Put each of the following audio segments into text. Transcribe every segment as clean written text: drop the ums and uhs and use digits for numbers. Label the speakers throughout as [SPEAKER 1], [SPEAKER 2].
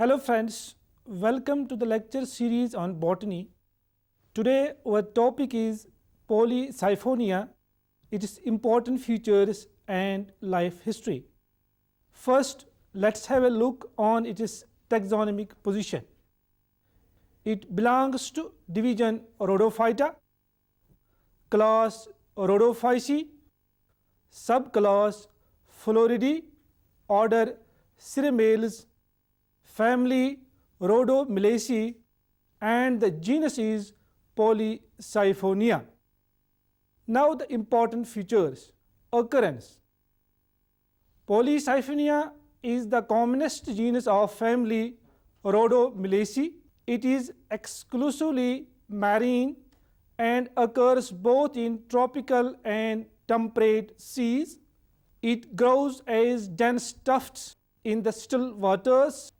[SPEAKER 1] Hello friends, welcome to the lecture series on botany. Today our topic is Polysiphonia, its important features and life history. First, let's have a look on its taxonomic position. It belongs to division Rhodophyta, class Rhodophyceae, subclass Floridae, order Ceramales, family Rhodomelaceae, and the genus is Polysiphonia. Now the important features. Occurrence. Polysiphonia is the commonest genus of family Rhodomelaceae. It is exclusively marine and occurs both in tropical and temperate seas. It grows as dense tufts in the still waters.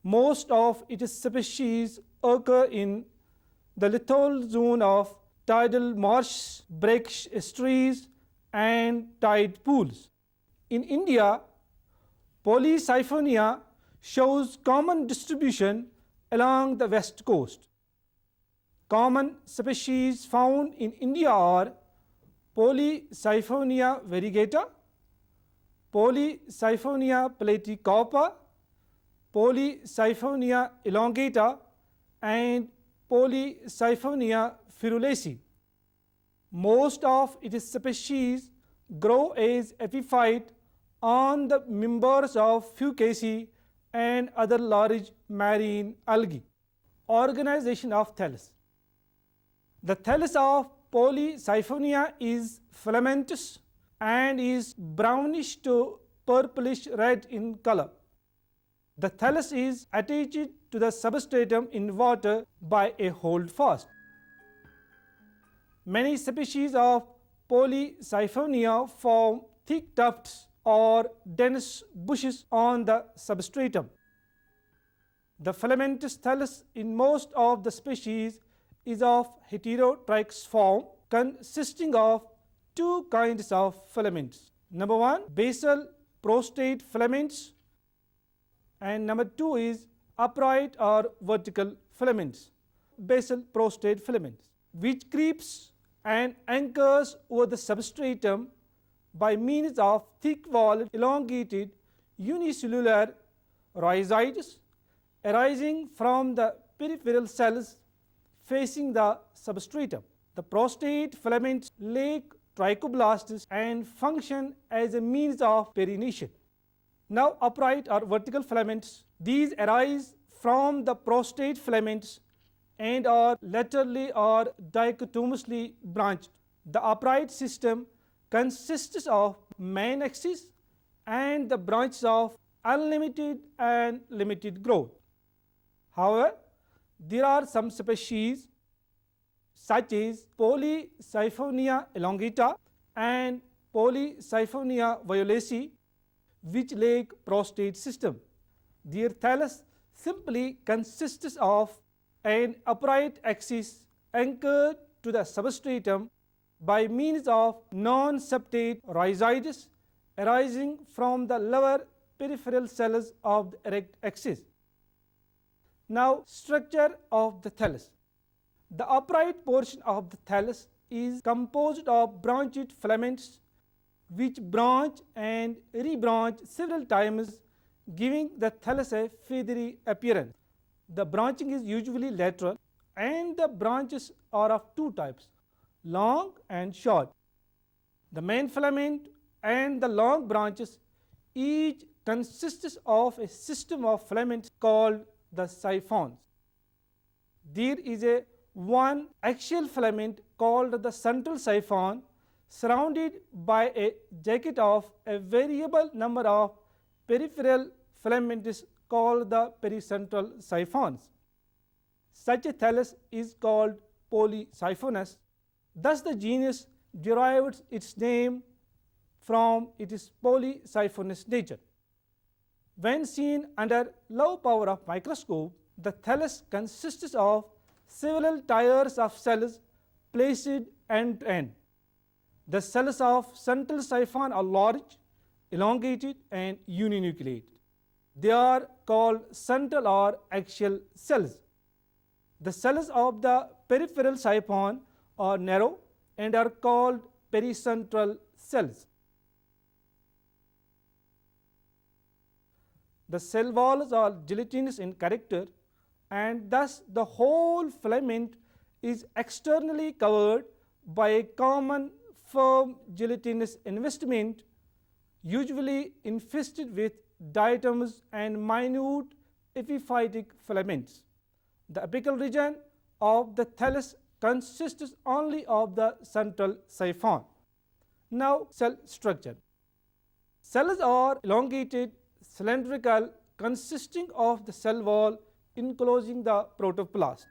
[SPEAKER 1] Most of its species occur in the littoral zone of tidal marshes, brackish estuaries, and tide pools. In India, Polysiphonia shows common distribution along the west coast. Common species found in India are Polysiphonia variegata, Polysiphonia platycarpa, Polysiphonia elongata, and Polysiphonia ferruacea. Most of its species grow as epiphyte on the members of Fucaceae and other large marine algae. Organization of thallus. The thallus of Polysiphonia is filamentous and is brownish to purplish red in color. The thallus is attached to the substratum in water by a holdfast. Many species of Polysiphonia form thick tufts or dense bushes on the substratum. The filamentous thallus in most of the species is of heterotrichous form, consisting of two kinds of filaments. Number one, basal prostrate filaments, and number two is upright or vertical filaments, basal prostrate filaments, which creeps and anchors over the substratum by means of thick-walled, elongated, unicellular rhizoids arising from the peripheral cells facing the substratum. The prostrate filaments lack trichoblasts and function as a means of perennation. Now upright or vertical filaments, these arise from the prostrate filaments and are laterally or dichotomously branched. The upright system consists of main axis and the branches of unlimited and limited growth. However, there are some species such as Polysiphonia elongata and Polysiphonia violacea which lack prostrate system. Their thallus simply consists of an upright axis anchored to the substratum by means of non-septate rhizoids arising from the lower peripheral cells of the erect axis. Now, structure of the thallus. The upright portion of the thallus is composed of branched filaments which branch and rebranch several times, giving the thallus a feathery appearance. The branching is usually lateral and the branches are of two types, long and short. The main filament and the long branches each consists of a system of filaments called the siphons. There is a one axial filament called the central siphon surrounded by a jacket of a variable number of peripheral filaments called the pericentral siphons. Such a thallus is called polysiphonous. Thus the genus derives its name from its polysiphonous nature. When seen under low power of microscope, the thallus consists of several tiers of cells placed end to end. The cells of central siphon are large, elongated and uninucleated. They are called central or axial cells. The cells of the peripheral siphon are narrow and are called pericentral cells. The cell walls are gelatinous in character, and thus the whole filament is externally covered by a common firm gelatinous investment, usually infested with diatoms and minute epiphytic filaments. The apical region of the thallus consists only of the central siphon. Now, cell structure. Cells are elongated, cylindrical, consisting of the cell wall enclosing the protoplast.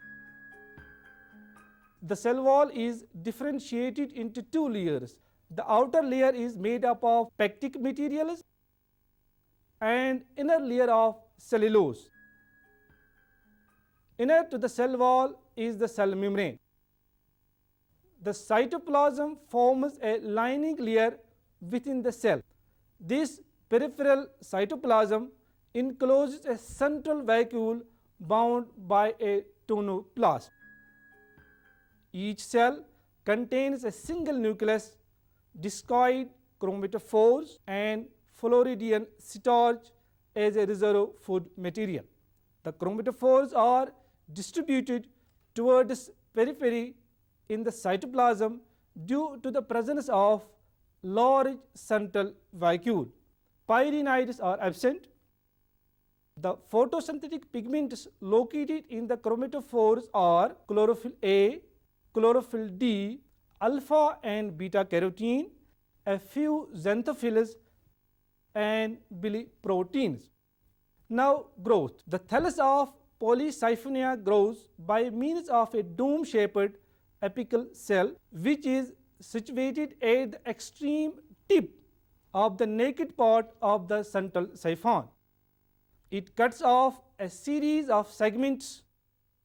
[SPEAKER 1] The cell wall is differentiated into two layers. The outer layer is made up of pectic materials and inner layer of cellulose. Inner to the cell wall is the cell membrane. The cytoplasm forms a lining layer within the cell. This peripheral cytoplasm encloses a central vacuole bound by a tonoplast. Each cell contains a single nucleus, discoid chromatophores, and Floridian starch as a reserve food material. The chromatophores are distributed towards periphery in the cytoplasm due to the presence of large central vacuole. Pyrenids are absent. The photosynthetic pigments located in the chromatophores are chlorophyll A, chlorophyll D, alpha and beta carotene, a few xanthophylls, and biliverdins. Now, growth. The thallus of Polysiphonia grows by means of a dome-shaped apical cell, which is situated at the extreme tip of the naked part of the central siphon. It cuts off a series of segments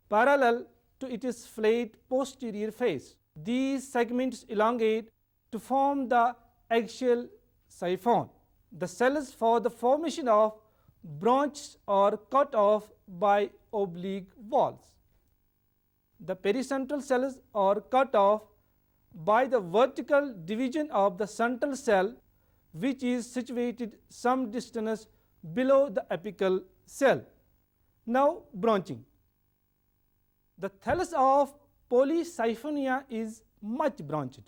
[SPEAKER 1] parallel to its flat posterior face. These segments elongate to form the axial siphon. The cells for the formation of branches are cut off by oblique walls. The pericentral cells are cut off by the vertical division of the central cell, which is situated some distance below the apical cell. Now, branching. The thallus of Polysiphonia is much branched.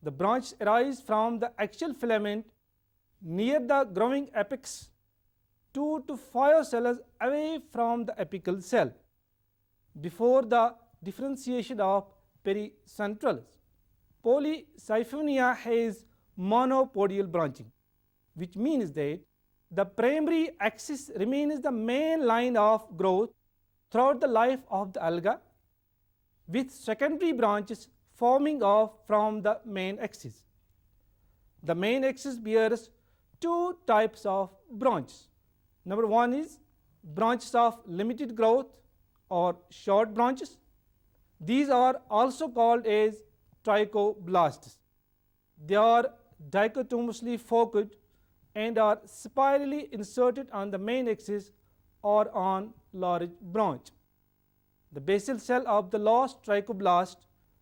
[SPEAKER 1] The branches arise from the axial filament near the growing apex 2 to 5 cells away from the apical cell before the differentiation of pericentrals. Polysiphonia has monopodial branching, which means that the primary axis remains the main line of growth throughout the life of the alga, with secondary branches forming off from the main axis. The main axis bears two types of branches. Number one is branches of limited growth or short branches. These are also called as trichoblasts. They are dichotomously forked and are spirally inserted on the main axis or on large branch. The basal cell of the last trichoblast,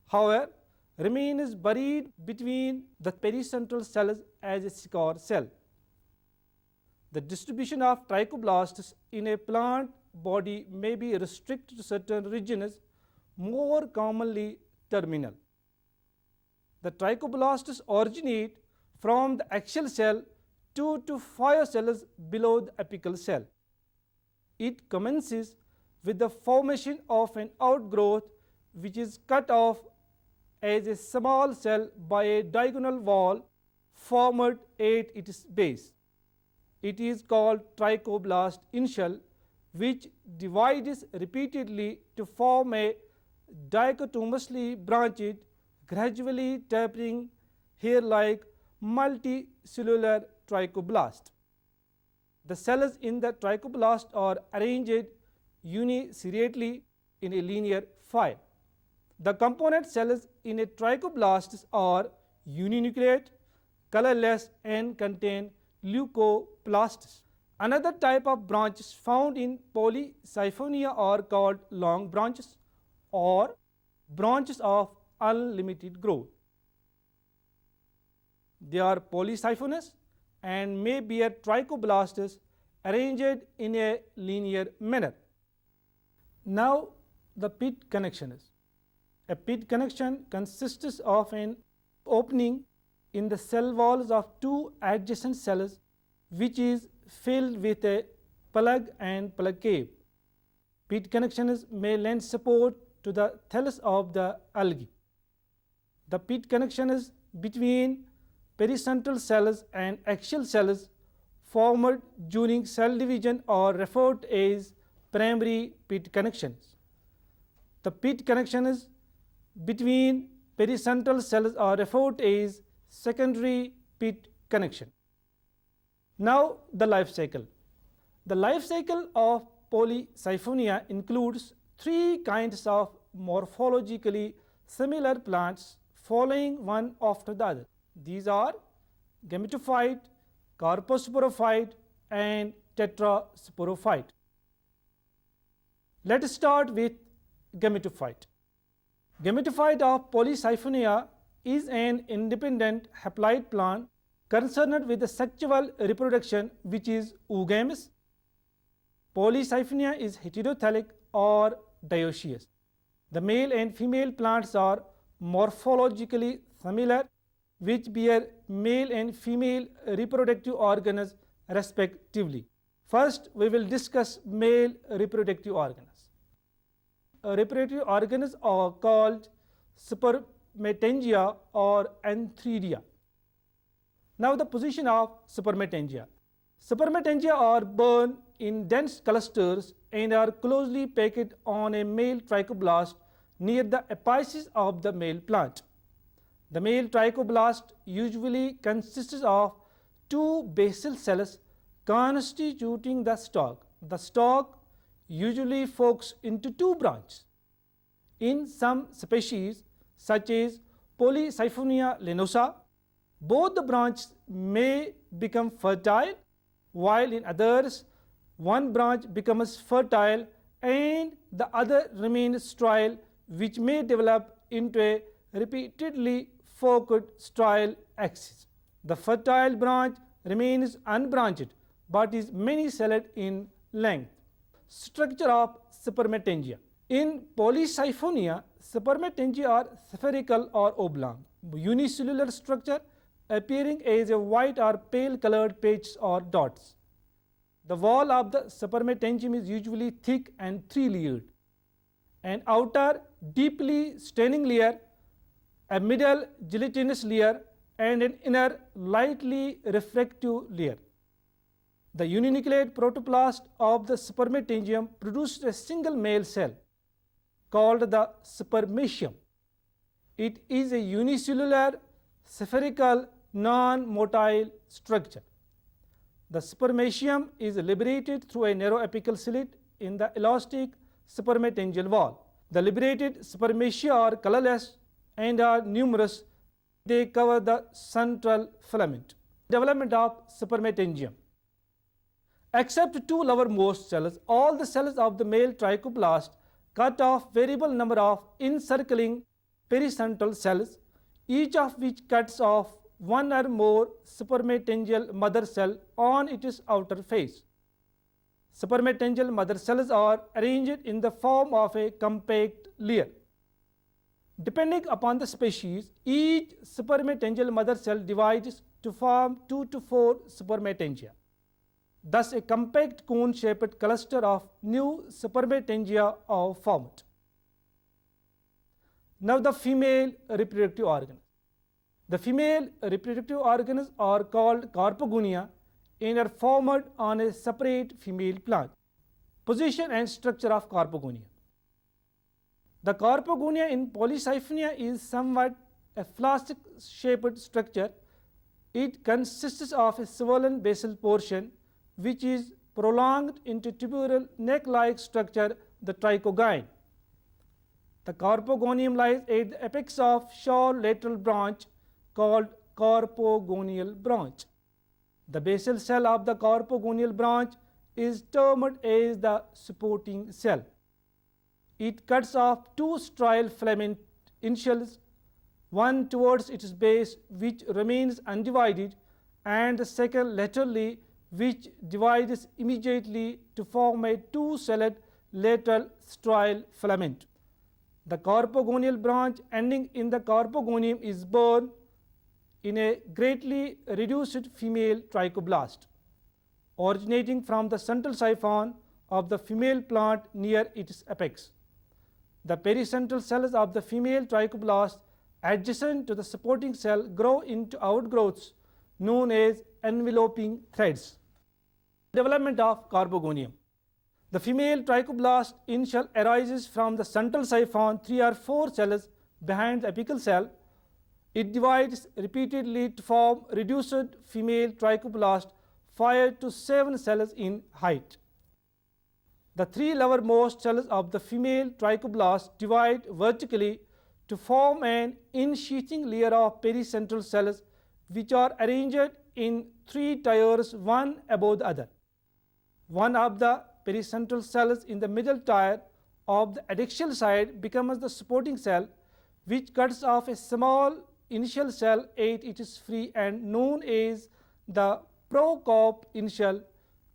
[SPEAKER 1] however, remains buried between the pericentral cells as a scar cell. The distribution of trichoblasts in a plant body may be restricted to certain regions, more commonly terminal. The trichoblasts originate from the axial cell 2 to 5 cells below the apical cell. It commences with the formation of an outgrowth which is cut off as a small cell by a diagonal wall formed at its base. It is called trichoblast initial, which divides repeatedly to form a dichotomously branched, gradually tapering hair-like multicellular trichoblast. The cells in the trichoblast are arranged uniseriately in a linear file. The component cells in a trichoblast are uninucleate, colorless, and contain leucoplasts. Another type of branches found in Polysiphonia are called long branches or branches of unlimited growth. They are polysiphonous and may bear trichoblastes arranged in a linear manner. Now the pit connection is. A pit connection consists of an opening in the cell walls of two adjacent cells which is filled with a plug and plug cave. Pit connections may lend support to the thallus of the algae. The pit connections between pericentral cells and axial cells formed during cell division are referred to as primary pit connections. The pit connections between pericentral cells are referred to as secondary pit connection. Now the life cycle. The life cycle of Polysiphonia includes three kinds of morphologically similar plants following one after the other. These are gametophyte, carposporophyte and tetrasporophyte. Let us start with gametophyte. Gametophyte of Polysiphonia is an independent haploid plant concerned with the sexual reproduction, which is oogamous. Polysiphonia is heterothallic or dioecious. The male and female plants are morphologically similar, which bear male and female reproductive organs respectively. First, we will discuss male reproductive organs. Reproductive organs are called spermatangia or antheridia. Now the position of spermatangia. Spermatangia are born in dense clusters and are closely packed on a male trichoblast near the apices of the male plant. The male trichoblast usually consists of two basal cells constituting the stalk. The stalk usually forks into two branches. In some species, such as Polysiphonia lanosa, both the branches may become fertile, while in others, one branch becomes fertile and the other remains sterile, which may develop into a repeatedly forked sterile axis. The fertile branch remains unbranched but is many-celled in length. Structure of spermatangia. In Polysiphonia, spermatangia are spherical or oblong, unicellular structure appearing as a white or pale colored patches or dots. The wall of the spermatangium is usually thick and three-layered. An outer deeply staining layer, a middle gelatinous layer and an inner lightly refractive layer. The uninucleate protoplast of the spermatangium produces a single male cell called the spermatium. It is a unicellular, spherical, non-motile structure. The spermatium is liberated through a narrow apical slit in the elastic spermatangial wall. The liberated spermatia are colorless and are numerous. They cover the central filament. Development of spermatangium. Except two lowermost cells, all the cells of the male trichoblast cut off variable number of encircling pericentral cells, each of which cuts off one or more spermatangial mother cell on its outer face. Spermatangial mother cells are arranged in the form of a compact layer. Depending upon the species, each spermatangial mother cell divides to form 2 to 4 spermatangia. Thus, a compact cone-shaped cluster of new spermatangia are formed. Now, the female reproductive organs. The female reproductive organs are called carpogonia and are formed on a separate female plant. Position and structure of carpogonia. The carpogonia in Polysiphonia is somewhat a flask-shaped structure. It consists of a swollen basal portion which is prolonged into tubular neck-like structure, the trichogyne. The carpogonium lies at the apex of short lateral branch called carpogonial branch. The basal cell of the corpogonial branch is termed as the supporting cell. It cuts off two strial filament initials, one towards its base which remains undivided, and the second laterally which divides immediately to form a two-celled lateral strial filament. The corpogonial branch ending in the corpogonium is born in a greatly reduced female trichoblast, originating from the central siphon of the female plant near its apex. The pericentral cells of the female trichoblast adjacent to the supporting cell grow into outgrowths known as enveloping threads. Development of corpogonium. The female trichoblast initial arises from the central siphon 3 or 4 cells behind the apical cell. It divides repeatedly to form reduced female trichoblast 5 to 7 cells in height. The 3 lowermost cells of the female trichoblast divide vertically to form an in-sheathing layer of pericentral cells which are arranged in 3 tiers, one above the other. One of the pericentral cells in the middle tier of the adaxial side becomes the supporting cell, which cuts off a small initial cell at its free end known as the procarp initial,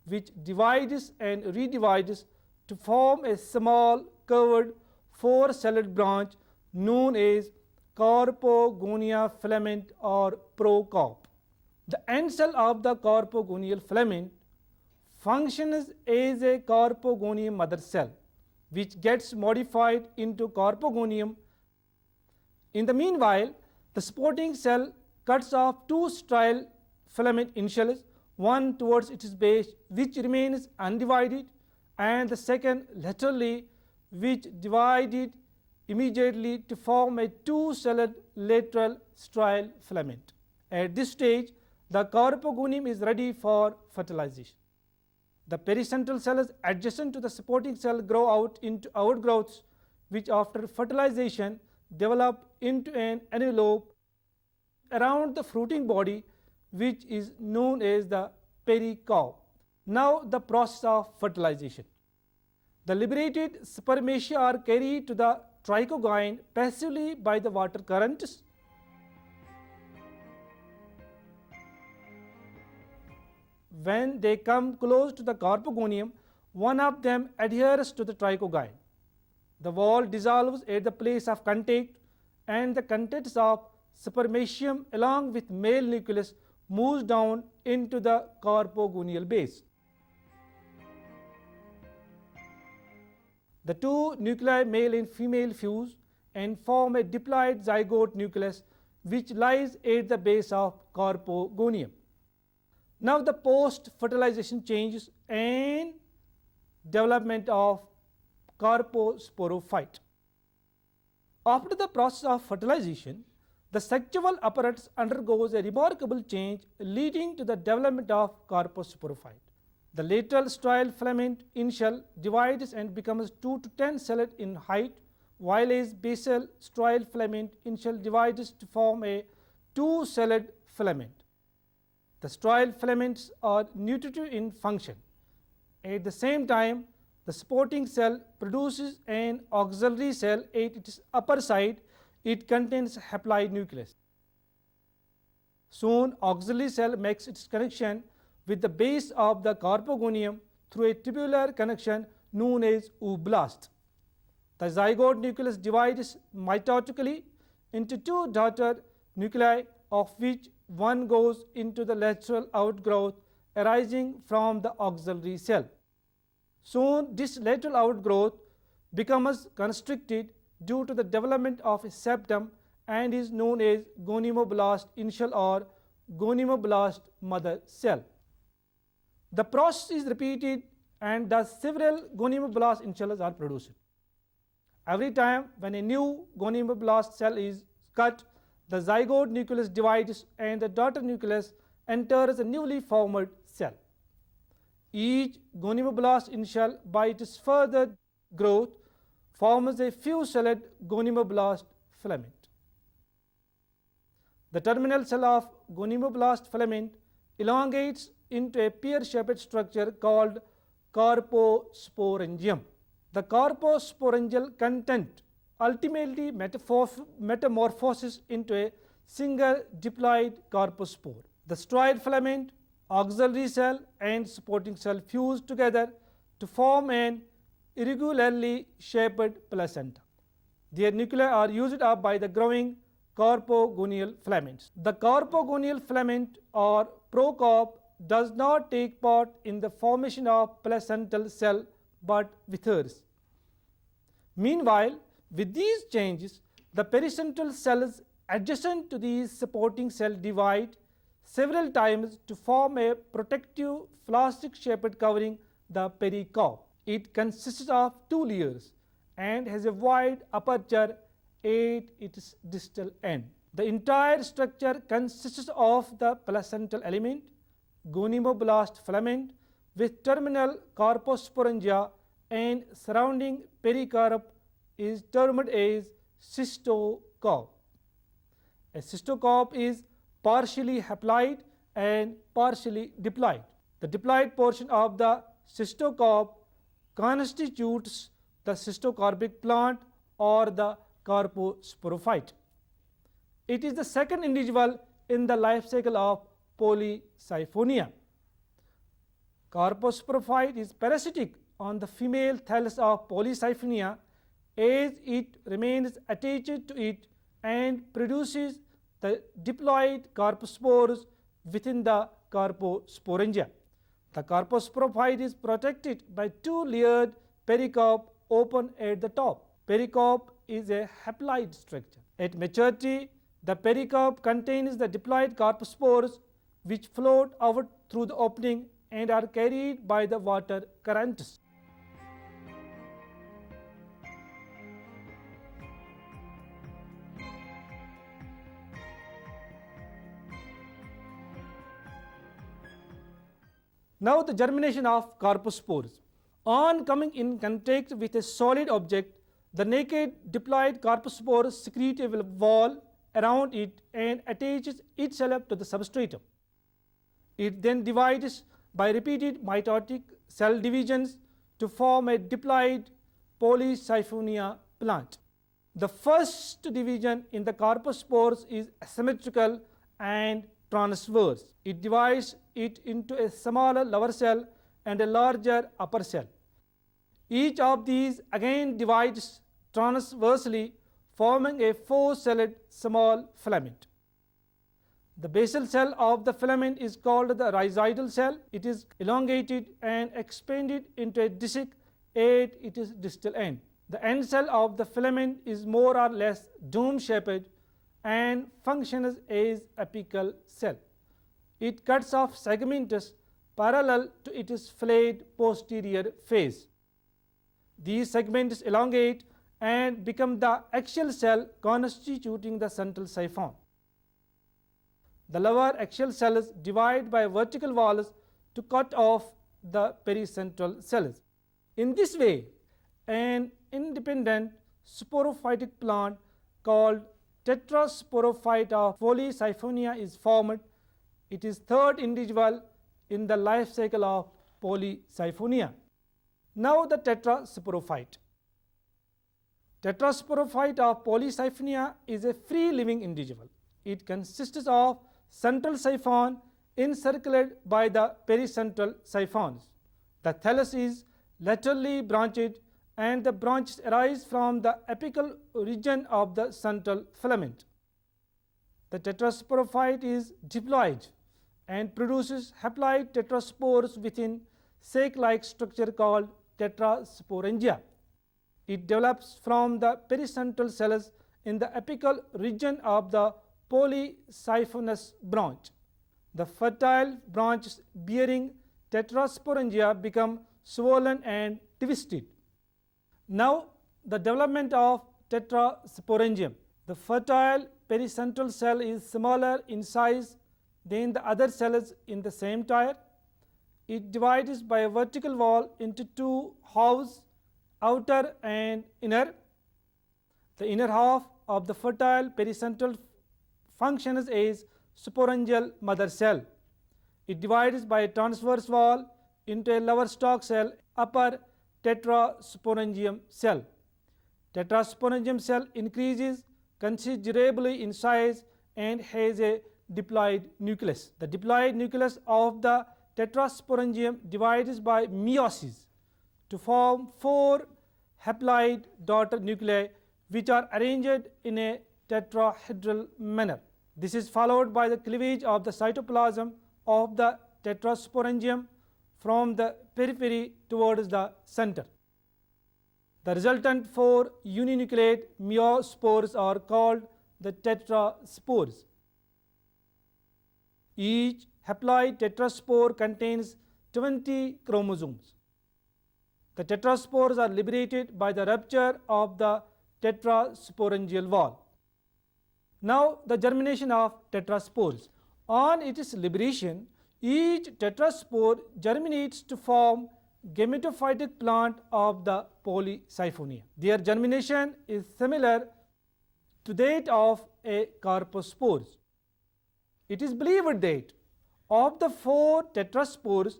[SPEAKER 1] which divides and redivides to form a small curved 4-celled branch known as corpogonia filament or procarp. The end cell of the corpogonial filament functions as a corpogonium mother cell, which gets modified into corpogonium. In the meanwhile, the supporting cell cuts off 2 strial filament initials, one towards its base which remains undivided, and the second laterally which divided immediately to form a 2-celled lateral strial filament. At this stage, the corpogonium is ready for fertilization. The pericentral cells adjacent to the supporting cell grow out into outgrowths which after fertilization develop into an envelope around the fruiting body which is known as the pericarp. Now the process of fertilization. The liberated spermatia are carried to the trichogyne passively by the water currents. When they come close to the corpogonium, one of them adheres to the trichogyne. The wall dissolves at the place of contact, and the contents of spermatium along with male nucleus moves down into the corpogonial base. The 2 nuclei, male and female, fuse and form a diploid zygote nucleus which lies at the base of corpogonium. Now the post-fertilization changes and development of corposporophyte. After the process of fertilization, the sexual apparatus undergoes a remarkable change leading to the development of corposporophyte. The lateral strial filament initial divides and becomes 2 to 10 celled in height, while as basal strial filament initial divides to form a 2-celled filament. The strial filaments are nutritive in function. At the same time, the supporting cell produces an auxiliary cell at its upper side. It contains haploid nucleus. Soon, auxiliary cell makes its connection with the base of the corpogonium through a tubular connection known as ooblast. The zygote nucleus divides mitotically into 2 daughter nuclei, of which one goes into the lateral outgrowth arising from the auxiliary cell. Soon this lateral outgrowth becomes constricted due to the development of a septum and is known as gonimoblast initial or gonimoblast mother cell. The process is repeated and thus several gonimoblast initials are produced. Every time when a new gonimoblast cell is cut, the zygote nucleus divides and the daughter nucleus enters a newly formed cell. Each gonimoblast initial by its further growth forms a few-celled gonimoblast filament. The terminal cell of gonimoblast filament elongates into a pear-shaped structure called carposporangium. The carposporangial content ultimately metamorphoses into a single diploid carpospore. The steroid filament, auxiliary cell and supporting cell fuse together to form an irregularly shaped placenta. Their nuclei are used up by the growing carpogonial filaments. The carpogonial filament or procarp does not take part in the formation of placental cell but withers. Meanwhile, with these changes, the pericentral cells adjacent to these supporting cell divide several times to form a protective flask shaped covering the pericarp. It consists of 2 layers and has a wide aperture at its distal end. The entire structure consists of the placental element, gonimoblast filament with terminal carposporangia and surrounding pericarp is termed as cystocarp. A cystocarp is partially haploid and partially diploid. The diploid portion of the cystocarp constitutes the cystocarpic plant or the carposporophyte. It is the second individual in the life cycle of Polysiphonia. Carposporophyte is parasitic on the female thallus of Polysiphonia as it remains attached to it and produces the diploid carpospores within the carposporangia. The carposporophyte is protected by 2 layered pericarp open at the top. Pericarp is a haploid structure. At maturity, the pericarp contains the diploid carpospores which float out through the opening and are carried by the water currents. Now the germination of carpospores. On coming in contact with a solid object, the naked diploid carpospore secretes a wall around it and attaches itself to the substratum. It then divides by repeated mitotic cell divisions to form a diploid Polysiphonia plant. The first division in the carpospores is asymmetrical and transverse. It divides it into a smaller lower cell and a larger upper cell. Each of these again divides transversely, forming a 4-celled small filament. The basal cell of the filament is called the rhizoidal cell. It is elongated and expanded into a disc at its distal end. The end cell of the filament is more or less dome-shaped and functions as apical cell. It cuts off segments parallel to its flayed posterior face. These segments elongate and become the axial cell constituting the central siphon. The lower axial cells divide by vertical walls to cut off the pericentral cells. In this way, an independent sporophytic plant called tetrasporophyte of Polysiphonia is formed. It is third individual in the life cycle of Polysiphonia. Now the tetrasporophyte. Tetrasporophyte of Polysiphonia is a free-living individual. It consists of central siphon encircled by the pericentral siphons. The thallus is laterally branched and the branches arise from the apical region of the central filament. The tetrasporophyte is diploid and produces haploid tetraspores within sac-like structure called tetrasporangia. It develops from the pericentral cells in the apical region of the polysiphonous branch. The fertile branches bearing tetrasporangia become swollen and twisted. Now the development of tetrasporangium. The fertile pericentral cell is smaller in size than the other cells in the same tier. It divides by a vertical wall into 2 halves, outer and inner. The inner half of the fertile pericentral functions as sporangial mother cell. It divides by a transverse wall into a lower stalk cell, upper tetrasporangium cell. Tetrasporangium cell increases considerably in size and has a diploid nucleus. The diploid nucleus of the tetrasporangium divides by meiosis to form 4 haploid daughter nuclei which are arranged in a tetrahedral manner. This is followed by the cleavage of the cytoplasm of the tetrasporangium from the periphery towards the center. The resultant 4 uninucleate meiospores are called the tetraspores. Each haploid tetraspore contains 20 chromosomes. The tetraspores are liberated by the rupture of the tetrasporangial wall. Now the germination of tetraspores. On its liberation, each tetraspore germinates to form gametophytic plant of the Polysiphonia. Their germination is similar to that of a carpospores. It is believed that of the 4 tetraspores,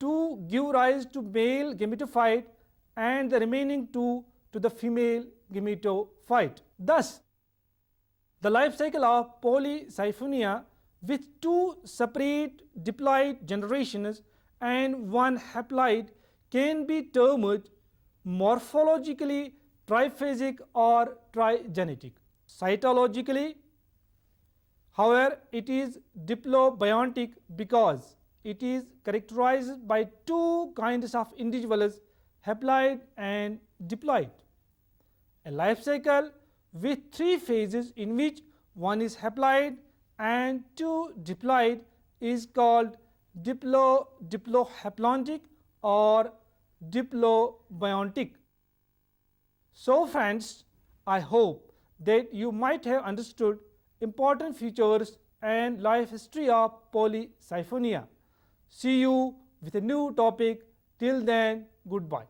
[SPEAKER 1] 2 give rise to male gametophyte and the remaining 2 to the female gametophyte. Thus, the life cycle of Polysiphonia with 2 separate diploid generations and 1 haploid can be termed morphologically triphasic or trigenetic. Cytologically, however, it is diplobiontic because it is characterized by 2 kinds of individuals, haploid and diploid. A life cycle with 3 phases in which 1 is haploid and 2 diploid is called diplohaplontic or diplobiontic. So friends, I hope that you might have understood important features and life history of Polysiphonia. See you with a new topic. Till then, goodbye.